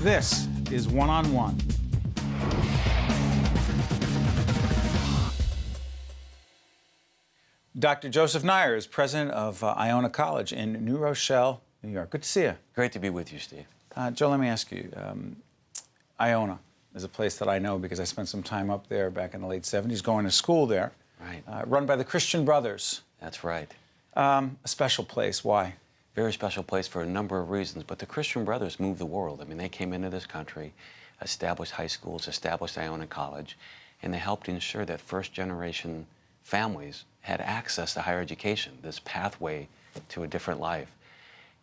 This is One on One. Dr. Joseph Nyre is president of Iona College in New Rochelle, New York. Good to see you. Great to be with you, Steve. Joe, let me ask you, Iona is a place that I know because I spent some time up there back in the late 70s, going to school there. Right. Run by the Christian Brothers. That's right. A special place. Why? Very special place for a number of reasons, but the Christian Brothers moved the world. I mean, they came into this country, established high schools, established Iona College, and they helped ensure that first-generation families had access to higher education, this pathway to a different life.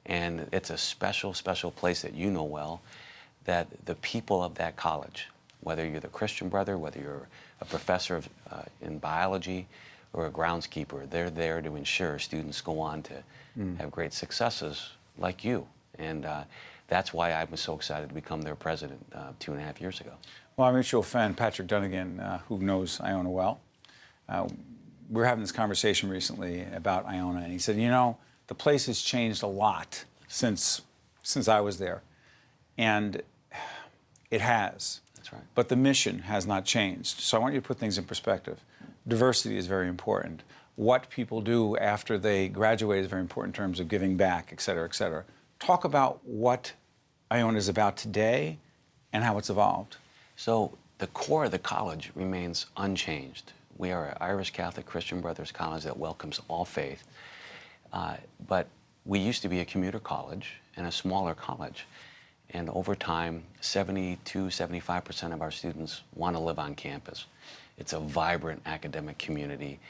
And it's a special, special place that you know well, that the people of that college, whether you're the Christian Brother, whether you're a professor in biology or a groundskeeper, they're there to ensure students go on to have great successes like you. And that's why I was so excited to become their president 2.5 years ago. Well, our mutual friend, Patrick Dunnigan, who knows Iona well, we were having this conversation recently about Iona, and he said, you know, the place has changed a lot since I was there. And it has. That's right. But the mission has not changed. So I want you to put things in perspective. Diversity is very important. What people do after they graduate is very important in terms of giving back, et cetera, et cetera. Talk about what Iona is about today and how it's evolved. So the core of the college remains unchanged. We are an Irish Catholic Christian Brothers college that welcomes all faith. But we used to be a commuter college and a smaller college. And over time, 75% of our students want to live on campus. It's a vibrant academic community.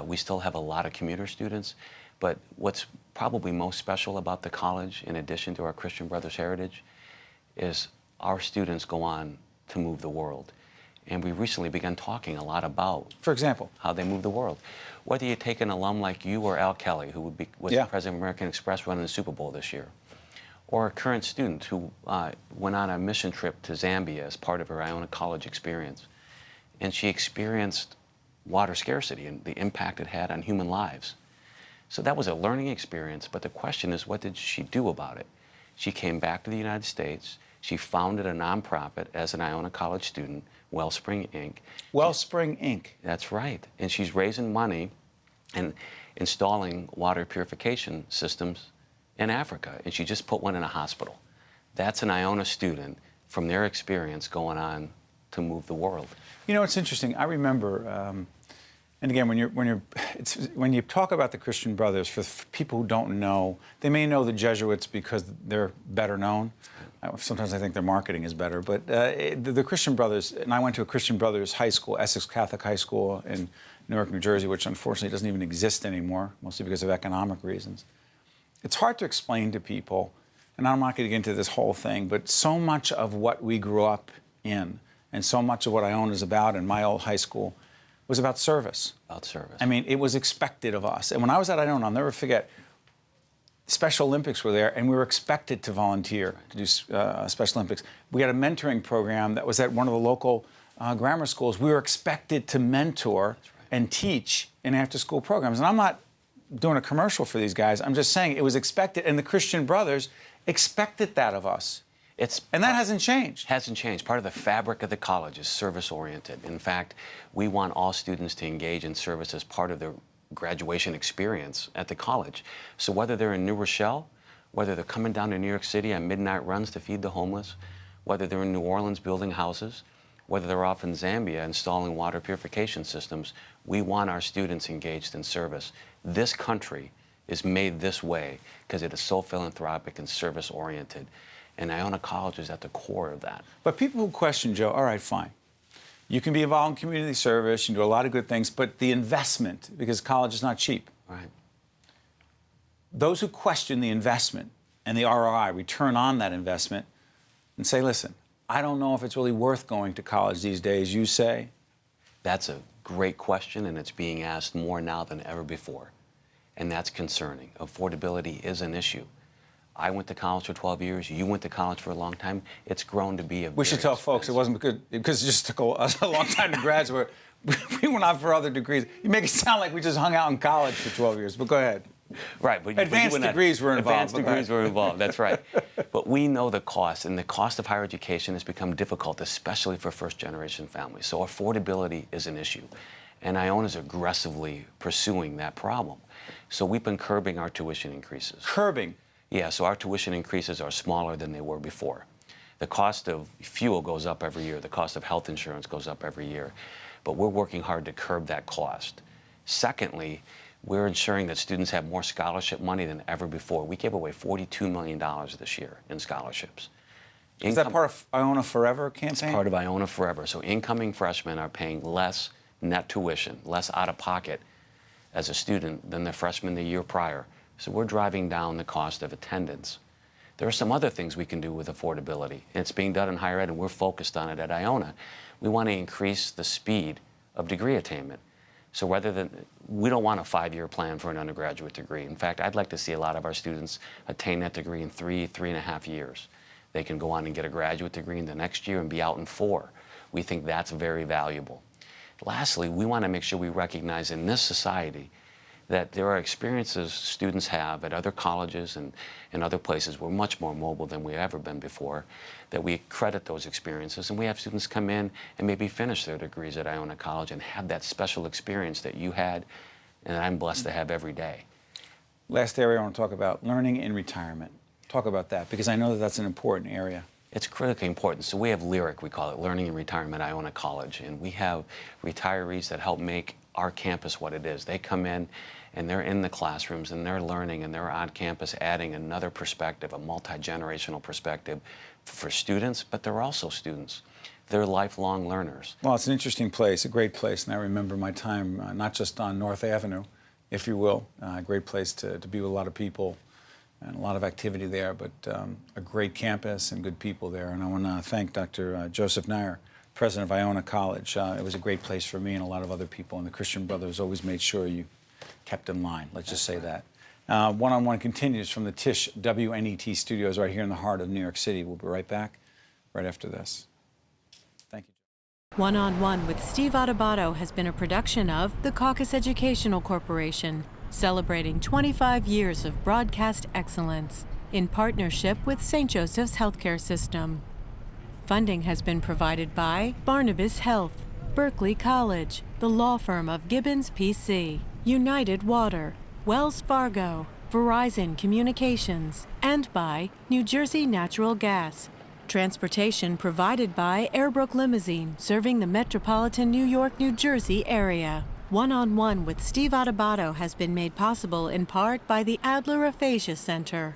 We still have a lot of commuter students, but what's probably most special about the college, in addition to our Christian Brothers heritage, is our students go on to move the world. And we recently began talking a lot about, for example, how they move the world. Whether you take an alum like you or Al Kelly, who was the president of American Express running the Super Bowl this year, or a current student who went on a mission trip to Zambia as part of her Iona College experience. And she experienced water scarcity and the impact it had on human lives. So that was a learning experience, but the question is, what did she do about it? She came back to the United States. She founded a nonprofit as an Iona College student, Wellspring, Inc. Wellspring, Inc. That's right. And she's raising money and installing water purification systems in Africa. And she just put one in a hospital. That's an Iona student from their experience going on to move the world. You know, it's interesting. I remember, and again, when you talk about the Christian Brothers, for people who don't know, they may know the Jesuits because they're better known. Sometimes I think their marketing is better, but the Christian Brothers, and I went to a Christian Brothers high school, Essex Catholic High School in Newark, New Jersey, which unfortunately doesn't even exist anymore, mostly because of economic reasons. It's hard to explain to people, and I'm not going to get into this whole thing, but so much of what we grew up in, and so much of what Iona is about in my old high school, was about service. About service. I mean, it was expected of us. And when I was at Iona, I'll never forget, Special Olympics were there, and we were expected to volunteer to do Special Olympics. We had a mentoring program that was at one of the local grammar schools. We were expected to mentor and teach in after-school programs. And I'm not doing a commercial for these guys. I'm just saying it was expected, and the Christian Brothers expected that of us. And that hasn't changed. Hasn't changed. Part of the fabric of the college is service-oriented. In fact, we want all students to engage in service as part of their graduation experience at the college. So whether they're in New Rochelle, whether they're coming down to New York City on midnight runs to feed the homeless, whether they're in New Orleans building houses, whether they're off in Zambia installing water purification systems, we want our students engaged in service. This country is made this way because it is so philanthropic and service-oriented. And Iona College is at the core of that. But people who question, Joe, all right, fine. You can be involved in community service, you can do a lot of good things, but the investment, because college is not cheap. Right. Those who question the investment and the ROI, return on that investment, and say, listen, I don't know if it's really worth going to college these days, you say? That's a great question, and it's being asked more now than ever before. And that's concerning. Affordability is an issue. I went to college for 12 years. You went to college for a long time. It's grown to be a We should tell folks it wasn't because it just took a long time to graduate. We went on for other degrees. You make it sound like we just hung out in college for 12 years, but go ahead. Right, but Advanced degrees were involved. Advanced degrees were involved, that's right. But we know the cost, and the cost of higher education has become difficult, especially for first-generation families. So affordability is an issue, and Iona is aggressively pursuing that problem. So we've been curbing our tuition increases. Curbing? Yeah, so our tuition increases are smaller than they were before. The cost of fuel goes up every year. The cost of health insurance goes up every year. But we're working hard to curb that cost. Secondly, we're ensuring that students have more scholarship money than ever before. We gave away $42 million this year in scholarships. Is that part of Iona Forever campaign? It's part of Iona Forever. So incoming freshmen are paying less net tuition, less out of pocket as a student than the freshman the year prior. So we're driving down the cost of attendance. There are some other things we can do with affordability, and it's being done in higher ed, and we're focused on it at Iona. We want to increase the speed of degree attainment. So we don't want a 5-year plan for an undergraduate degree. In fact, I'd like to see a lot of our students attain that degree in 3.5 years. They can go on and get a graduate degree in the next year and be out in 4. We think that's very valuable. Lastly, we want to make sure we recognize in this society that there are experiences students have at other colleges and other places. We're much more mobile than we've ever been before, that we credit those experiences, and we have students come in and maybe finish their degrees at Iona College and have that special experience that you had and that I'm blessed to have every day. Last area I want to talk about, learning in retirement. Talk about that, because I know that that's an important area. It's critically important. So we have LYRIC, we call it, Learning in Retirement at Iona College, and we have retirees that help make our campus what it is. They come in and they're in the classrooms and they're learning and they're on campus adding another perspective, a multi-generational perspective for students, but they're also students. They're lifelong learners. Well, it's an interesting place, a great place, and I remember my time not just on North Avenue, if you will, a great place to be with a lot of people and a lot of activity there, but a great campus and good people there. And I want to thank Dr. Joseph Nyre, president of Iona College. It was a great place for me and a lot of other people, and the Christian Brothers always made sure you kept in line, let's just say that. One-on-one continues from the Tisch WNET studios right here in the heart of New York City. We'll be right back right after this. Thank you. One-on-One with Steve Adubato has been a production of the Caucus Educational Corporation, celebrating 25 years of broadcast excellence in partnership with St. Joseph's Healthcare System. Funding has been provided by Barnabas Health, Berkeley College, the law firm of Gibbons PC, United Water, Wells Fargo, Verizon Communications, and by New Jersey Natural Gas. Transportation provided by Airbrook Limousine, serving the metropolitan New York, New Jersey area. One-on-One with Steve Adubato has been made possible in part by the Adler Aphasia Center.